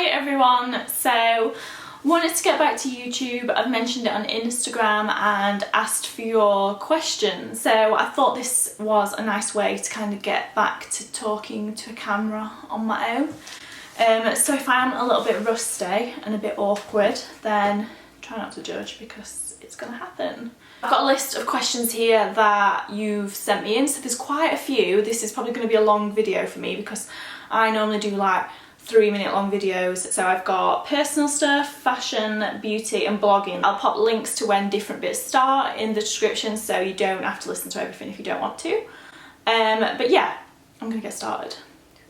Hi everyone, so wanted to get back to YouTube. I've mentioned it on Instagram and asked for your questions, so I thought this was a nice way to kind of get back to talking to a camera on my own. So if I am a little bit rusty and a bit awkward, then try not to judge because it's going to happen. I've got a list of questions here that you've sent me in, so there's quite a few. This is probably going to be a long video for me because I normally do like 3-minute long videos. So I've got personal stuff, fashion, beauty and blogging. I'll pop links to when different bits start in the description so you don't have to listen to everything if you don't want to. But yeah, I'm gonna get started.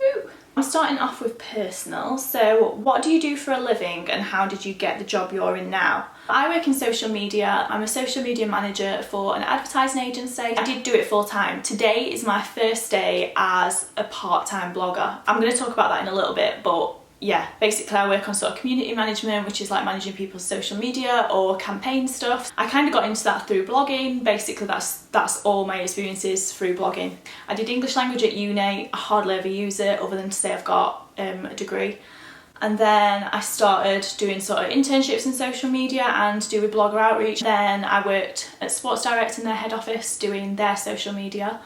Woo. I'm starting off with personal. So what do you do for a living and how did you get the job you're in now? I work in social media. I'm a social media manager for an advertising agency. I did do it full time. Today is my first day as a part-time blogger. I'm going to talk about that in a little bit, but yeah, basically I work on sort of community management, which is like managing people's social media or campaign stuff. I kind of got into that through blogging. Basically that's all my experiences through blogging. I did English language at uni. I hardly ever use it other than to say I've got a degree. And then I started doing sort of internships in social media and do with blogger outreach. Then I worked at Sports Direct in their head office doing their social media.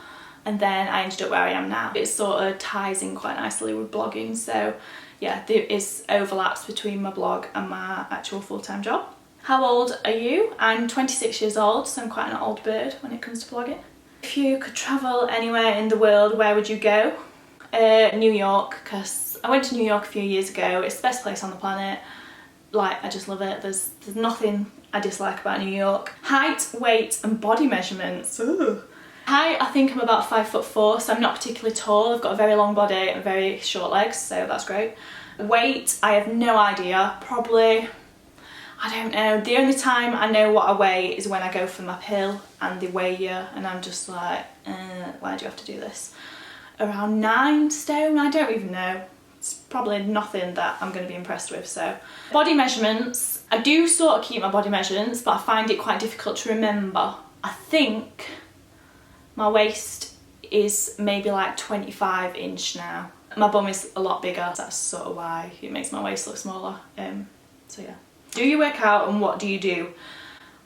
And then I ended up where I am now. It sort of ties in quite nicely with blogging. So yeah, there is overlaps between my blog and my actual full-time job. How old are you? I'm 26 years old, so I'm quite an old bird when it comes to blogging. If you could travel anywhere in the world, where would you go? New York, because I went to New York a few years ago. It's the best place on the planet. Like, I just love it. There's nothing I dislike about New York. Height, weight and body measurements. Ooh. Height, I think I'm about 5'4", so I'm not particularly tall. I've got a very long body and very short legs, so that's great. Weight, I have no idea. Probably, I don't know. The only time I know what I weigh is when I go for my pill and they weigh you and I'm just like, why do you have to do this? Around 9 stone, I don't even know. It's probably nothing that I'm going to be impressed with. So body measurements, I do sort of keep my body measurements, but I find it quite difficult to remember. I think my waist is maybe like 25 inch now. My bum is a lot bigger. That's sort of why it makes my waist look smaller. So yeah. Do you work out and what do you do?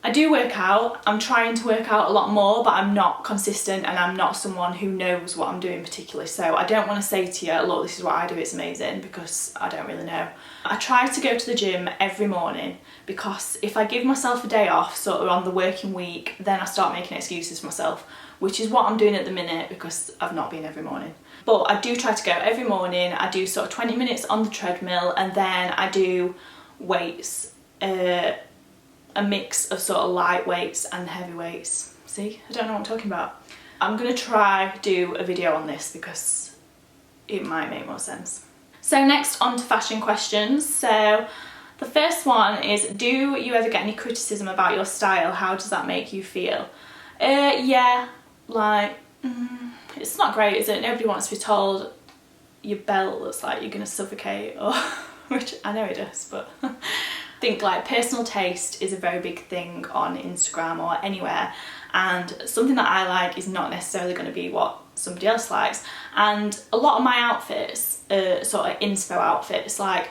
I do work out. I'm trying to work out a lot more, but I'm not consistent and I'm not someone who knows what I'm doing particularly. So I don't want to say to you, look, this is what I do, it's amazing, because I don't really know. I try to go to the gym every morning because if I give myself a day off sort of on the working week, then I start making excuses for myself, which is what I'm doing at the minute because I've not been every morning. But I do try to go every morning. I do sort of 20 minutes on the treadmill and then I do weights, a mix of sort of light weights and heavy weights. See, I don't know what I'm talking about. I'm gonna try do a video on this because it might make more sense. So next on to fashion questions. So the first one is, do you ever get any criticism about your style? How does that make you feel? Yeah, like, it's not great, is it? Nobody wants to be told your belt looks like you're gonna suffocate, or which I know it does, but I think like personal taste is a very big thing on Instagram or anywhere, and something that I like is not necessarily going to be what somebody else likes. And a lot of my outfits are sort of inspo outfits, like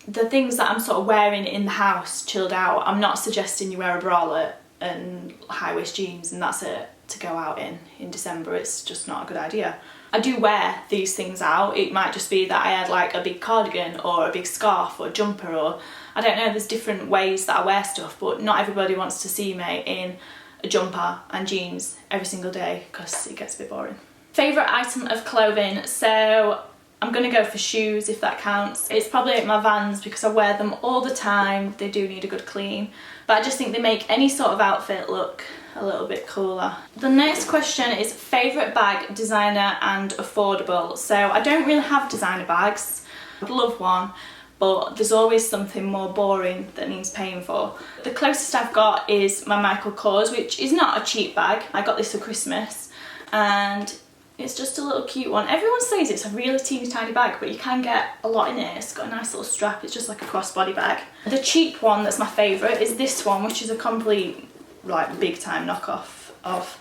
the things that I'm sort of wearing in the house, chilled out. I'm not suggesting you wear a bralette and high-waist jeans and that's it to go out in December. It's just not a good idea. I do wear these things out. It might just be that I had like a big cardigan or a big scarf or a jumper, or I don't know, there's different ways that I wear stuff, but not everybody wants to see me in a jumper and jeans every single day because it gets a bit boring. Favourite item of clothing, so I'm gonna go for shoes if that counts. It's probably my Vans because I wear them all the time. They do need a good clean, but I just think they make any sort of outfit look a little bit cooler. The next question is favourite bag, designer and affordable. So I don't really have designer bags. I'd love one, but there's always something more boring that needs paying for. The closest I've got is my Michael Kors, which is not a cheap bag. I got this for Christmas and it's just a little cute one. Everyone says it's a really teeny tiny bag, but you can get a lot in it. It's got a nice little strap. It's just like a crossbody bag. The cheap one that's my favourite is this one, which is a complete like big time knockoff of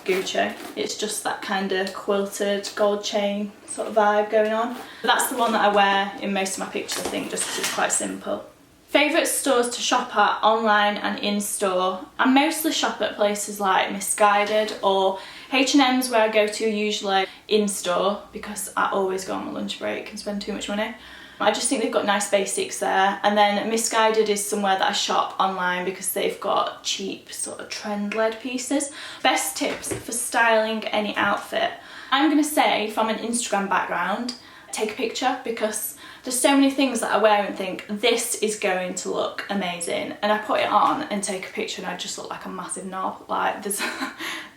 Gucci. It's just that kind of quilted gold chain sort of vibe going on. But that's the one that I wear in most of my pictures, I think, just because it's quite simple. Favourite stores to shop at, online and in-store. I mostly shop at places like Missguided or H&M's, where I go to usually in-store because I always go on my lunch break and spend too much money. I just think they've got nice basics there. And then Missguided is somewhere that I shop online because they've got cheap sort of trend-led pieces. Best tips for styling any outfit. I'm going to say, from an Instagram background, take a picture, because there's so many things that I wear and think this is going to look amazing, and I put it on and take a picture and I just look like a massive knob. Like, there's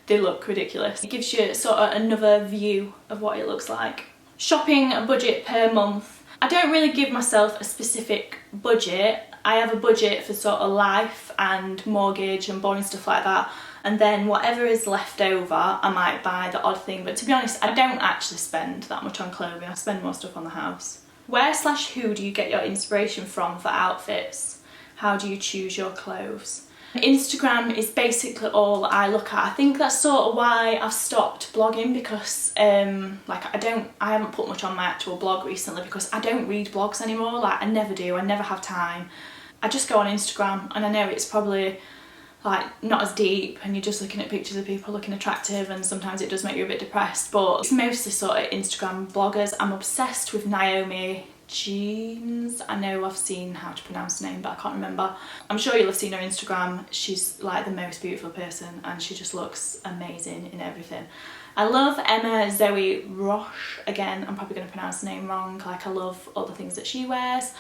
they look ridiculous. It gives you sort of another view of what it looks like. Shopping budget per month. I don't really give myself a specific budget. I have a budget for sort of life and mortgage and boring stuff like that, and then whatever is left over I might buy the odd thing, but to be honest I don't actually spend that much on clothing. I spend more stuff on the house. Where/who do you get your inspiration from for outfits? How do you choose your clothes? Instagram is basically all I look at. I think that's sort of why I've stopped blogging, because like I haven't put much on my actual blog recently because I don't read blogs anymore. Like, I never do, I never have time. I just go on Instagram, and I know it's probably like not as deep and you're just looking at pictures of people looking attractive, and sometimes it does make you a bit depressed, but it's mostly sort of Instagram bloggers. I'm obsessed with Naomi Jeans. I know I've seen how to pronounce the name, but I can't remember. I'm sure you'll have seen her Instagram. She's like the most beautiful person and she just looks amazing in everything. I love Emma Zoe Roche. Again, I'm probably going to pronounce the name wrong. Like, I love all the things that she wears.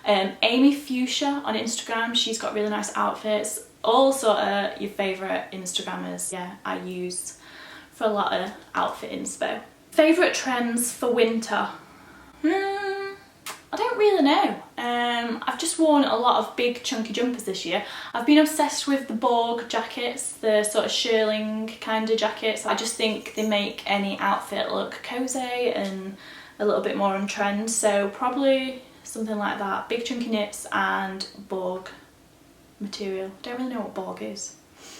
Amy Fuchsia on Instagram. She's got really nice outfits. All sort of your favourite Instagrammers, yeah, I use for a lot of outfit inspo. Favourite trends for winter? I don't really know. I've just worn a lot of big chunky jumpers this year. I've been obsessed with the Borg jackets, the sort of shearling kind of jackets. I just think they make any outfit look cosy and a little bit more on trend, so probably something like that. Big chunky knits and Borg material. Don't really know what Borg is.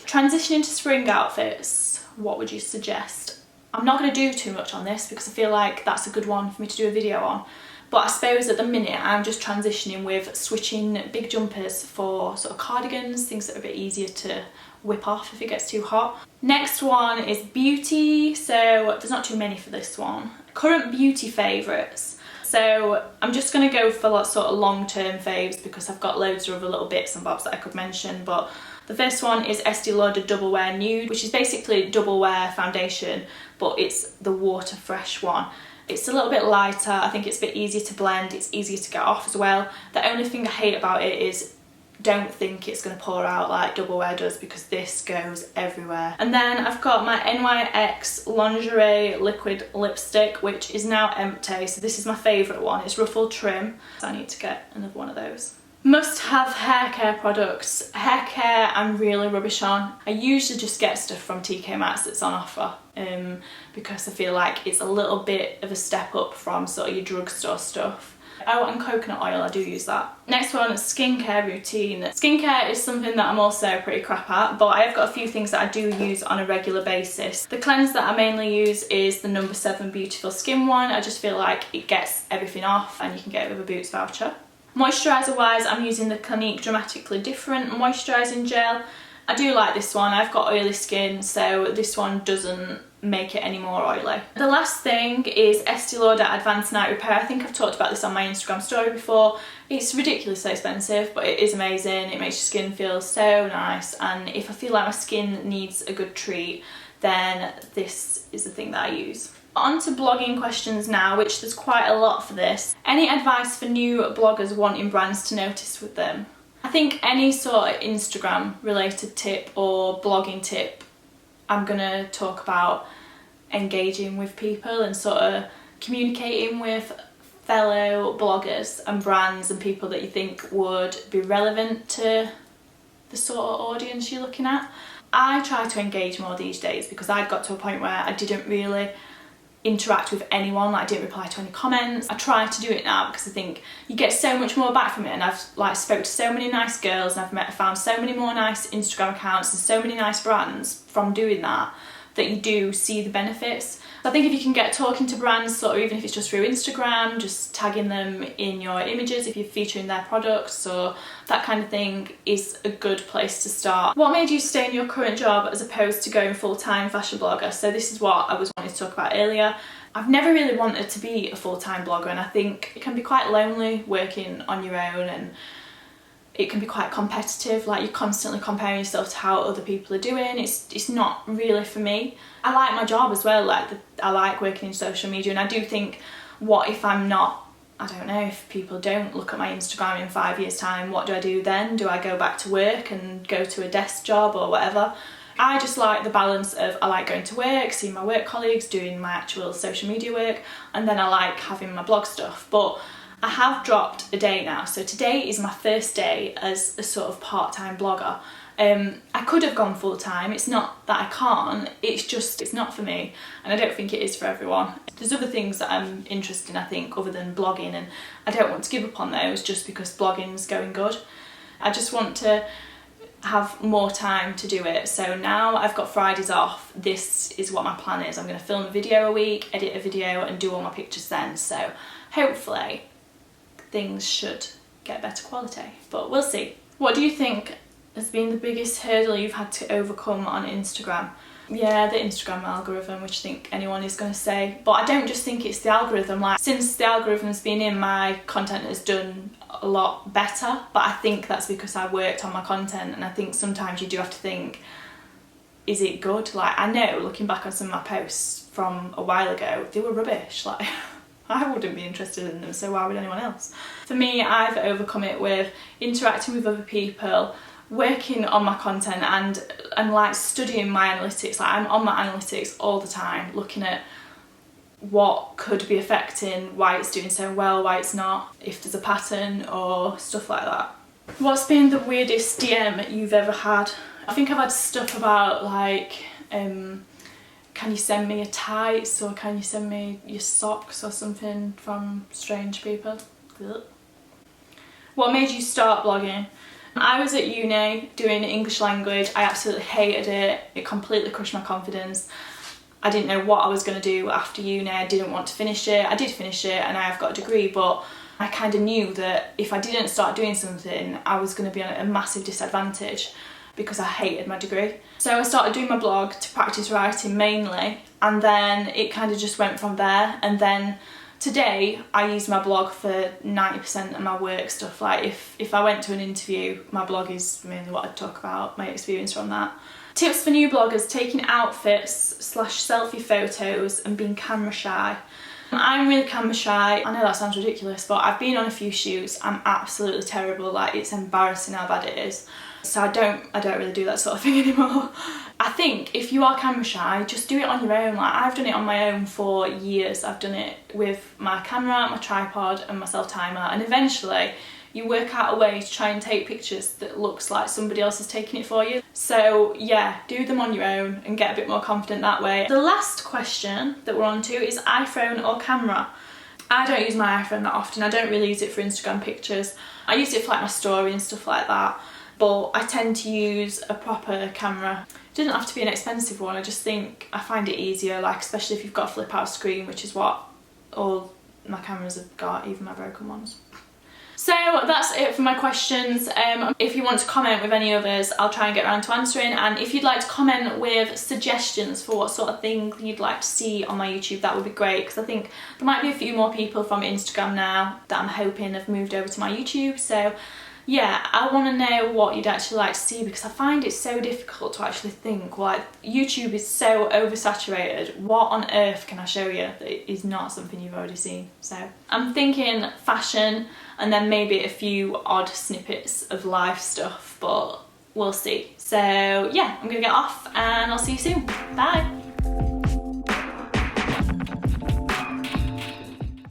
Transitioning to spring outfits, what would you suggest? I'm not going to do too much on this because I feel like that's a good one for me to do a video on. But I suppose at the minute I'm just transitioning with switching big jumpers for sort of cardigans, things that are a bit easier to whip off if it gets too hot. Next one is beauty, so there's not too many for this one. Current beauty favourites. So I'm just going to go for like sort of long-term faves because I've got loads of other little bits and bobs that I could mention, but the first one is Estee Lauder Double Wear Nude, which is basically double wear foundation, but it's the water fresh one. It's a little bit lighter, I think it's a bit easier to blend, it's easier to get off as well. The only thing I hate about it is don't think it's going to pour out like double wear does, because this goes everywhere. And then I've got my NYX Lingerie Liquid Lipstick, which is now empty, so this is my favourite one. It's ruffled trim, so I need to get another one of those. Must have hair care products. Hair care I'm really rubbish on. I usually just get stuff from TK Maxx that's on offer because I feel like it's a little bit of a step up from sort of your drugstore stuff. Oh, and coconut oil, I do use that. Next one is skincare routine. Skincare is something that I'm also pretty crap at, but I have got a few things that I do use on a regular basis. The cleanse that I mainly use is the No. 7 Beautiful Skin one. I just feel like it gets everything off and you can get it with a Boots voucher. Moisturiser wise, I'm using the Clinique Dramatically Different moisturising gel. I do like this one. I've got oily skin, so this one doesn't make it any more oily. The last thing is Estee Lauder Advanced Night Repair. I think I've talked about this on my Instagram story before. It's ridiculously expensive, but it is amazing. It makes your skin feel so nice, and if I feel like my skin needs a good treat, then this is the thing that I use. On to blogging questions now, which there's quite a lot for this. Any advice for new bloggers wanting brands to notice with them? I think any sort of Instagram related tip or blogging tip, I'm gonna talk about engaging with people and sort of communicating with fellow bloggers and brands and people that you think would be relevant to the sort of audience you're looking at. I try to engage more these days because I'd got to a point where I didn't really interact with anyone, like I didn't reply to any comments. I try to do it now because I think you get so much more back from it, and I've like spoke to so many nice girls and I've found so many more nice Instagram accounts and so many nice brands from doing that. that you do see the benefits. I think if you can get talking to brands, sort of even if it's just through Instagram, just tagging them in your images if you're featuring their products or that kind of thing, is a good place to start. What made you stay in your current job as opposed to going full-time fashion blogger? So this is what I was wanting to talk about earlier. I've never really wanted to be a full-time blogger, and I think it can be quite lonely working on your own, and it can be quite competitive, like you're constantly comparing yourself to how other people are doing. It's not really for me. I like my job as well, like I like working in social media, and I do think, what if I'm not, I don't know, if people don't look at my Instagram in 5 years time, what do I do then? Do I go back to work and go to a desk job or whatever? I just like the balance of, I like going to work, seeing my work colleagues, doing my actual social media work, and then I like having my blog stuff. But I have dropped a day now, so today is my first day as a sort of part-time blogger. I could have gone full-time, it's not that I can't, it's just, it's not for me, and I don't think it is for everyone. There's other things that I'm interested in, I think, other than blogging, and I don't want to give up on those just because blogging's going good. I just want to have more time to do it. So now I've got Fridays off, this is what my plan is. I'm going to film a video a week, edit a video, and do all my pictures then, so hopefully things should get better quality, but we'll see. What do you think has been the biggest hurdle you've had to overcome on Instagram? Yeah, the Instagram algorithm, which I think anyone is going to say, but I don't just think it's the algorithm. Like, since the algorithm's been in, my content has done a lot better, but I think that's because I worked on my content, and I think sometimes you do have to think, is it good? Like, I know, looking back on some of my posts from a while ago, they were rubbish, like I wouldn't be interested in them, so why would anyone else? For me, I've overcome it with interacting with other people, working on my content, and like studying my analytics. Like, I'm on my analytics all the time, looking at what could be affecting, why it's doing so well, why it's not, if there's a pattern or stuff like that. What's been the weirdest DM you've ever had? I think I've had stuff about like, can you send me a tights, or can you send me your socks or something, from strange people. Ugh. What made you start blogging? I was at uni doing English language. I absolutely hated it. It completely crushed my confidence. I didn't know what I was going to do after uni. I didn't want to finish it. I did finish it and I have got a degree, but I kind of knew that if I didn't start doing something, I was going to be at a massive disadvantage because I hated my degree. So I started doing my blog to practice writing mainly, and then it kind of just went from there. And then today I use my blog for 90% of my work stuff. Like if I went to an interview, my blog is mainly what I talk about, my experience from that. Tips for new bloggers: taking outfits / selfie photos and being camera shy. I'm really camera shy. I know that sounds ridiculous, but I've been on a few shoots. I'm absolutely terrible. Like, it's embarrassing how bad it is. So I don't really do that sort of thing anymore. I think if you are camera shy, just do it on your own. Like, I've done it on my own for years. I've done it with my camera, my tripod and my self-timer, and eventually you work out a way to try and take pictures that looks like somebody else is taking it for you. So yeah, do them on your own and get a bit more confident that way. The last question that we're on to is iPhone or camera. I don't use my iPhone that often. I don't really use it for Instagram pictures. I use it for like my story and stuff like that, but I tend to use a proper camera. It doesn't have to be an expensive one. I just think I find it easier, like especially if you've got a flip out screen, which is what all my cameras have got, even my broken ones. So that's it for my questions. If you want to comment with any others, I'll try and get around to answering, and if you'd like to comment with suggestions for what sort of thing you'd like to see on my YouTube, that would be great, because I think there might be a few more people from Instagram now that I'm hoping have moved over to my YouTube. So yeah, I want to know what you'd actually like to see, because I find it so difficult to actually think, like, YouTube is so oversaturated. What on earth can I show you that is not something you've already seen? So I'm thinking fashion and then maybe a few odd snippets of life stuff, but we'll see. So yeah, I'm gonna get off and I'll see you soon. Bye.